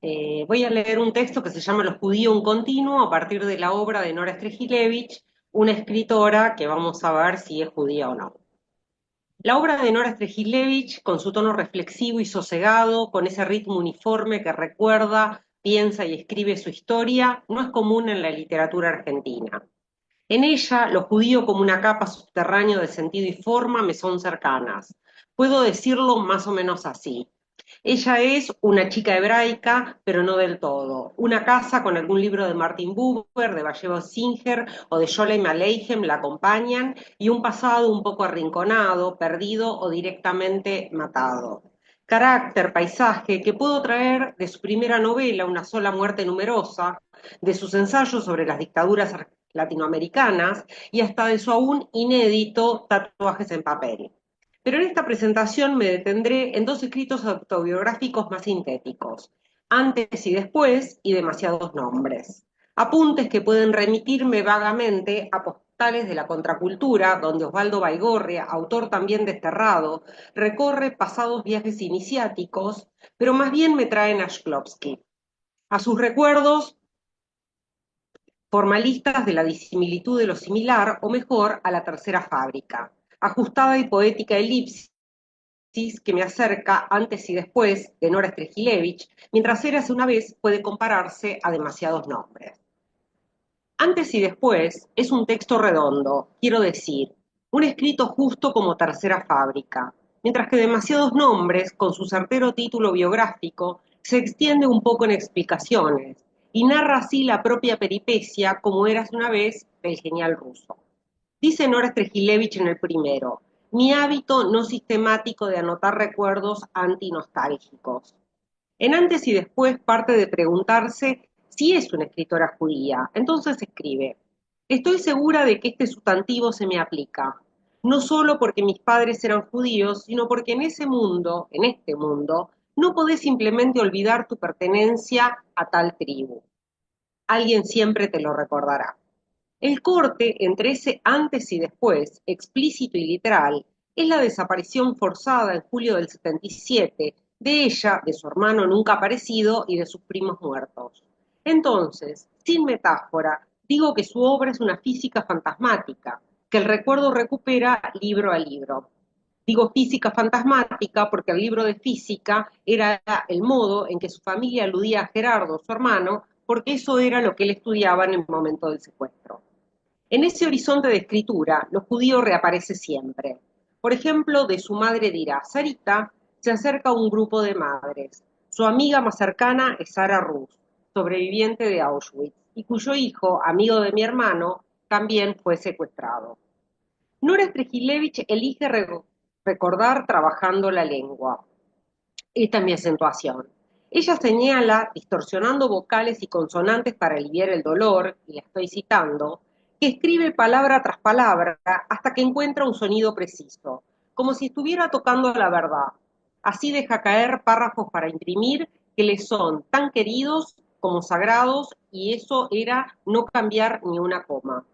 Voy a leer un texto que se llama Los judíos un continuo a partir de la obra de Nora Strejilevich, una escritora que vamos a ver si es judía o no. La obra de Nora Strejilevich, con su tono reflexivo y sosegado, con ese ritmo uniforme que recuerda, piensa y escribe su historia, no es común en la literatura argentina. En ella, lo judío como una capa subterránea de sentido y forma me son cercanas. Puedo decirlo más o menos así. Ella es una chica hebraica, pero no del todo. Una casa con algún libro de Martin Buber, de Vallejo Singer o de Sholem Aleichem la acompañan y un pasado un poco arrinconado, perdido o directamente matado. Carácter, paisaje que puedo traer de su primera novela, Una sola muerte numerosa, de sus ensayos sobre las dictaduras latinoamericanas y hasta de su aún inédito Tatuajes en papel. Pero en esta presentación me detendré en dos escritos autobiográficos más sintéticos, Antes y después y Demasiados nombres. Apuntes que pueden remitirme vagamente a postales de la contracultura, donde Osvaldo Baigorria, autor también desterrado, recorre pasados viajes iniciáticos, pero más bien me traen a Shklovsky, a sus recuerdos formalistas de la disimilitud de lo similar, o mejor, a la tercera fábrica, ajustada y poética elipsis que me acerca Antes y después de Nora Strejilevich, mientras Érase una vez puede compararse a Demasiados nombres. Antes y después es un texto redondo, quiero decir, un escrito justo como tercera fábrica, mientras que Demasiados nombres, con su certero título biográfico, se extiende un poco en explicaciones y narra así la propia peripecia como Érase una vez del genial ruso. Dice Nora Strejilevich en el primero, mi hábito no sistemático de anotar recuerdos antinostálgicos. En Antes y después parte de preguntarse si es una escritora judía. Entonces escribe, estoy segura de que este sustantivo se me aplica, no solo porque mis padres eran judíos, sino porque en este mundo, no podés simplemente olvidar tu pertenencia a tal tribu. Alguien siempre te lo recordará. El corte entre ese antes y después, explícito y literal, es la desaparición forzada en julio del 77 de ella, de su hermano nunca aparecido y de sus primos muertos. Entonces, sin metáfora, digo que su obra es una física fantasmática, que el recuerdo recupera libro a libro. Digo física fantasmática porque el libro de física era el modo en que su familia aludía a Gerardo, su hermano, porque eso era lo que él estudiaba en el momento del secuestro. En ese horizonte de escritura, lo judío reaparece siempre. Por ejemplo, de su madre dirá, Sarita se acerca a un grupo de madres. Su amiga más cercana es Sara Rus, sobreviviente de Auschwitz, y cuyo hijo, amigo de mi hermano, también fue secuestrado. Nora Strejilevich elige recordar trabajando la lengua. Esta es mi acentuación. Ella señala, distorsionando vocales y consonantes para aliviar el dolor, y la estoy citando, que escribe palabra tras palabra hasta que encuentra un sonido preciso, como si estuviera tocando la verdad. Así deja caer párrafos para imprimir que le son tan queridos como sagrados, y eso era no cambiar ni una coma.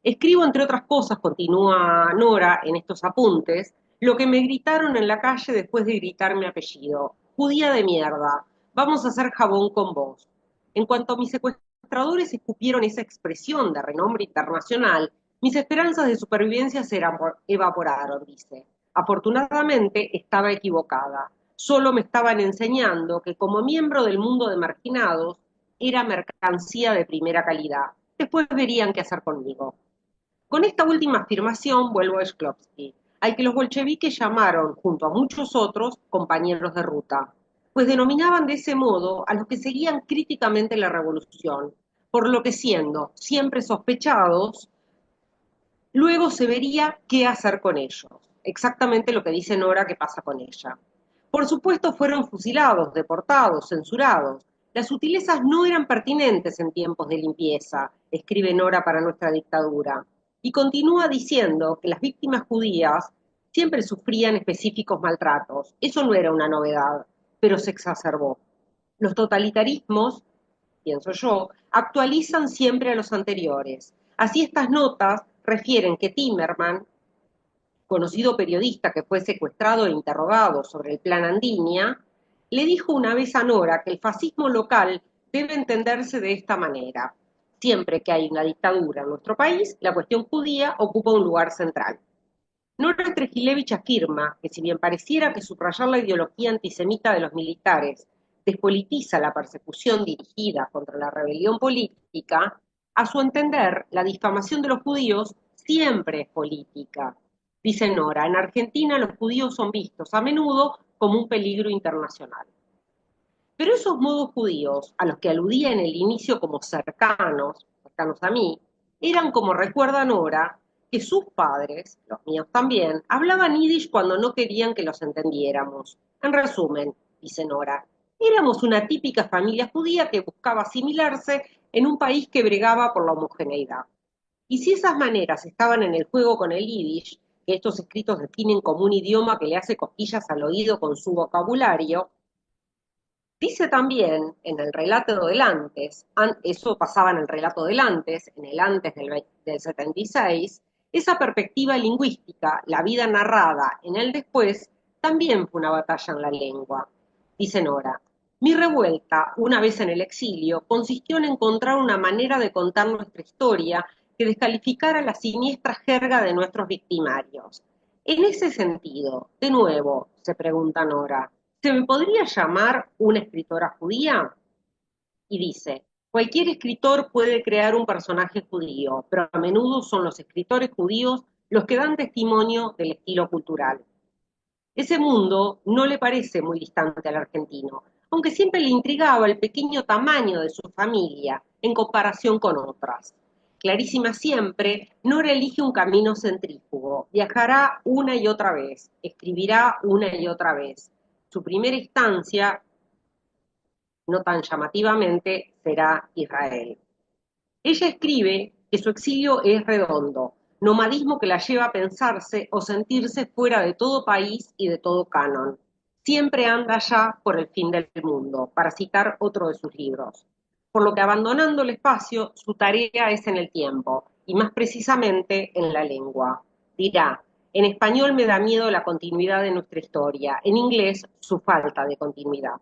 Escribo, entre otras cosas, continúa Nora en estos apuntes, lo que me gritaron en la calle después de gritar mi apellido. Judía de mierda, vamos a hacer jabón con vos. En cuanto mis secuestradores escupieron esa expresión de renombre internacional, mis esperanzas de supervivencia se evaporaron, dice. Afortunadamente estaba equivocada. Solo me estaban enseñando que como miembro del mundo de marginados era mercancía de primera calidad. Después verían qué hacer conmigo. Con esta última afirmación vuelvo a Shklovsky, al que los bolcheviques llamaron, junto a muchos otros, compañeros de ruta, pues denominaban de ese modo a los que seguían críticamente la revolución, por lo que siendo siempre sospechados, luego se vería qué hacer con ellos. Exactamente lo que dice Nora que pasa con ella. Por supuesto fueron fusilados, deportados, censurados. Las sutilezas no eran pertinentes en tiempos de limpieza, escribe Nora para nuestra dictadura. Y continúa diciendo que las víctimas judías siempre sufrían específicos maltratos. Eso no era una novedad, pero se exacerbó. Los totalitarismos, pienso yo, actualizan siempre a los anteriores. Así estas notas refieren que Timerman, conocido periodista que fue secuestrado e interrogado sobre el plan Andinia, le dijo una vez a Nora que el fascismo local debe entenderse de esta manera. Siempre que hay una dictadura en nuestro país, la cuestión judía ocupa un lugar central. Nora Strejilevich afirma que si bien pareciera que subrayar la ideología antisemita de los militares despolitiza la persecución dirigida contra la rebelión política, a su entender, la difamación de los judíos siempre es política. Dice Nora, en Argentina los judíos son vistos a menudo como un peligro internacional. Pero esos modos judíos, a los que aludía en el inicio como cercanos a mí, eran, como recuerda Nora, que sus padres, los míos también, hablaban yiddish cuando no querían que los entendiéramos. En resumen, dice Nora, éramos una típica familia judía que buscaba asimilarse en un país que bregaba por la homogeneidad. Y si esas maneras estaban en el juego con el yiddish, que estos escritos definen como un idioma que le hace cosquillas al oído con su vocabulario, dice también en el relato del antes, eso pasaba en el relato del antes, en el antes del 76, esa perspectiva lingüística, la vida narrada en el después, también fue una batalla en la lengua. Dice Nora, mi revuelta, una vez en el exilio, consistió en encontrar una manera de contar nuestra historia que descalificara la siniestra jerga de nuestros victimarios. En ese sentido, de nuevo, se pregunta Nora, ¿se me podría llamar una escritora judía? Y dice, cualquier escritor puede crear un personaje judío, pero a menudo son los escritores judíos los que dan testimonio del estilo cultural. Ese mundo no le parece muy distante al argentino, aunque siempre le intrigaba el pequeño tamaño de su familia en comparación con otras. Clarísima siempre, Nora elige un camino centrífugo, viajará una y otra vez, escribirá una y otra vez. Su primera instancia, no tan llamativamente, será Israel. Ella escribe que su exilio es redondo, nomadismo que la lleva a pensarse o sentirse fuera de todo país y de todo canon. Siempre anda allá por el fin del mundo, para citar otro de sus libros. Por lo que abandonando el espacio, su tarea es en el tiempo, y más precisamente en la lengua. Dirá, en español me da miedo la continuidad de nuestra historia, en inglés su falta de continuidad.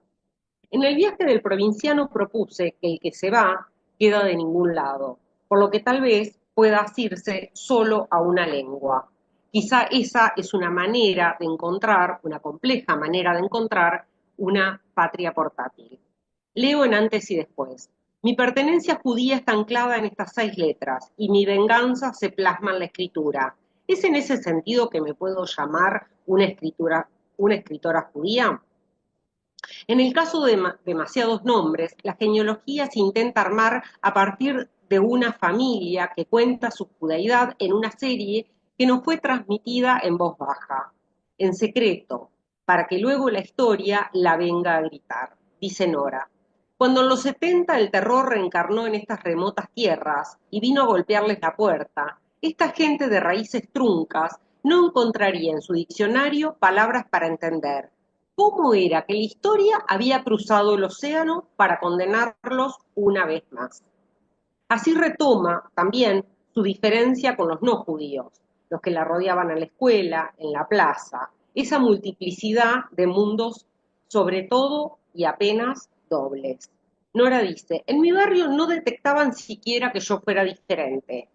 En el viaje del provinciano propuse que el que se va queda de ningún lado, por lo que tal vez pueda asirse solo a una lengua. Quizá esa es una manera de encontrar, una compleja manera de encontrar una patria portátil. Leo en antes y después. Mi pertenencia judía está anclada en estas 6 letras y mi venganza se plasma en la escritura. ¿Es en ese sentido que me puedo llamar una escritora judía? En el caso de demasiados nombres, la genealogía se intenta armar a partir de una familia que cuenta su judaidad en una serie que nos fue transmitida en voz baja, en secreto, para que luego la historia la venga a gritar, dice Nora. Cuando en los 70 el terror reencarnó en estas remotas tierras y vino a golpearles la puerta, esta gente de raíces truncas no encontraría en su diccionario palabras para entender cómo era que la historia había cruzado el océano para condenarlos una vez más. Así retoma también su diferencia con los no judíos, los que la rodeaban en la escuela, en la plaza, esa multiplicidad de mundos, sobre todo y apenas dobles. Nora dice, en mi barrio no detectaban siquiera que yo fuera diferente,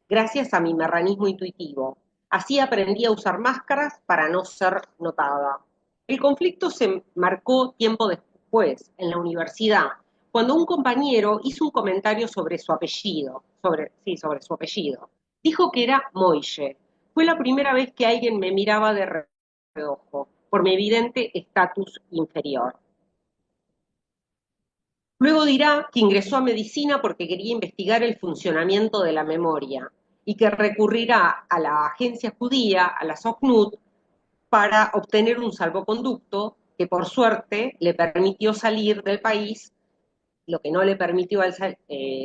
gracias a mi marranismo intuitivo. Así aprendí a usar máscaras para no ser notada. El conflicto se marcó tiempo después, en la universidad, cuando un compañero hizo un comentario sobre su apellido, sobre su apellido. Dijo que era Moishe. Fue la primera vez que alguien me miraba de reojo, por mi evidente estatus inferior. Luego dirá que ingresó a medicina porque quería investigar el funcionamiento de la memoria y que recurrirá a la agencia judía, a la Sochnut, para obtener un salvoconducto que por suerte le permitió salir del país, lo que no le permitió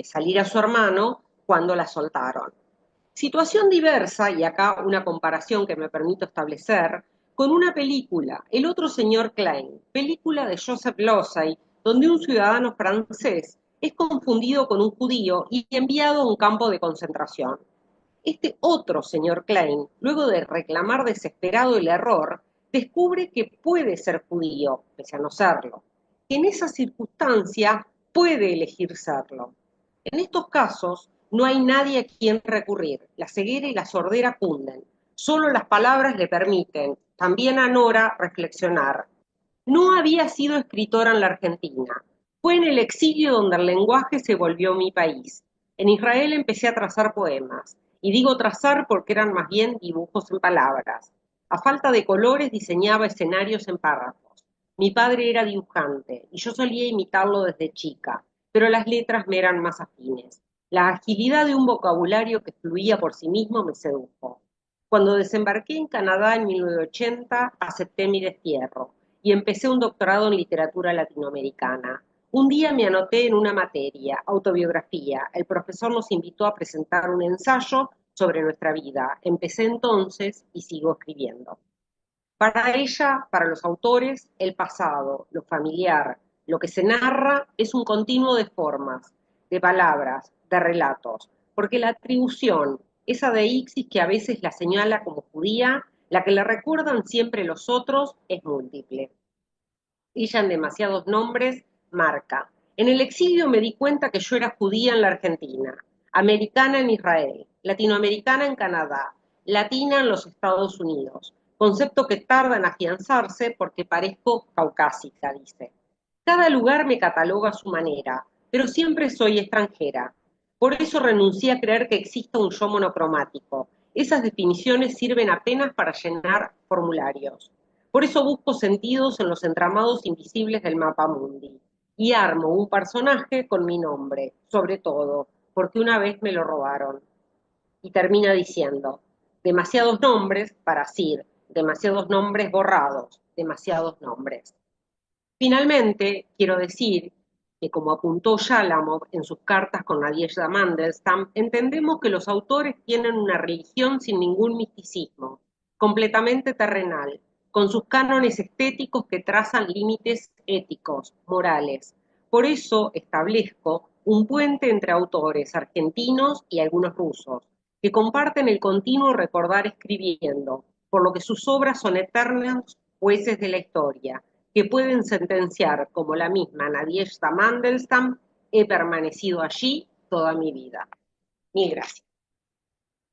salir a su hermano cuando la soltaron. Situación diversa, y acá una comparación que me permito establecer, con una película, El otro señor Klein, película de Joseph Losey, donde un ciudadano francés es confundido con un judío y enviado a un campo de concentración. Este otro señor Klein, luego de reclamar desesperado el error, descubre que puede ser judío, pese a no serlo, que en esa circunstancia puede elegir serlo. En estos casos no hay nadie a quien recurrir, la ceguera y la sordera cunden, solo las palabras le permiten, también a Nora, reflexionar. No había sido escritora en la Argentina. Fue en el exilio donde el lenguaje se volvió mi país. En Israel empecé a trazar poemas, y digo trazar porque eran más bien dibujos en palabras. A falta de colores diseñaba escenarios en párrafos. Mi padre era dibujante, y yo solía imitarlo desde chica, pero las letras me eran más afines. La agilidad de un vocabulario que fluía por sí mismo me sedujo. Cuando desembarqué en Canadá en 1980, acepté mi destierro y empecé un doctorado en literatura latinoamericana. Un día me anoté en una materia, autobiografía. El profesor nos invitó a presentar un ensayo sobre nuestra vida. Empecé entonces y sigo escribiendo. Para ella, para los autores, el pasado, lo familiar, lo que se narra es un continuo de formas, de palabras, de relatos, porque la atribución, esa de Ixis que a veces la señala como judía, la que le recuerdan siempre los otros, es múltiple. Ella en demasiados nombres marca. En el exilio me di cuenta que yo era judía en la Argentina, americana en Israel, latinoamericana en Canadá, latina en los Estados Unidos, concepto que tarda en afianzarse porque parezco caucásica, dice. Cada lugar me cataloga a su manera, pero siempre soy extranjera. Por eso renuncié a creer que exista un yo monocromático. Esas definiciones sirven apenas para llenar formularios. Por eso busco sentidos en los entramados invisibles del mapa mundi y armo un personaje con mi nombre, sobre todo, porque una vez me lo robaron. Y termina diciendo, demasiados nombres para Sir, demasiados nombres borrados, demasiados nombres. Finalmente, quiero decir que, como apuntó Shalamov en sus cartas con Nadezhda Mandelstam, entendemos que los autores tienen una religión sin ningún misticismo, completamente terrenal, con sus cánones estéticos que trazan límites éticos, morales. Por eso establezco un puente entre autores argentinos y algunos rusos, que comparten el continuo recordar escribiendo, por lo que sus obras son eternos jueces de la historia que pueden sentenciar como la misma Nadezhda Mandelstam, he permanecido allí toda mi vida. Mil gracias.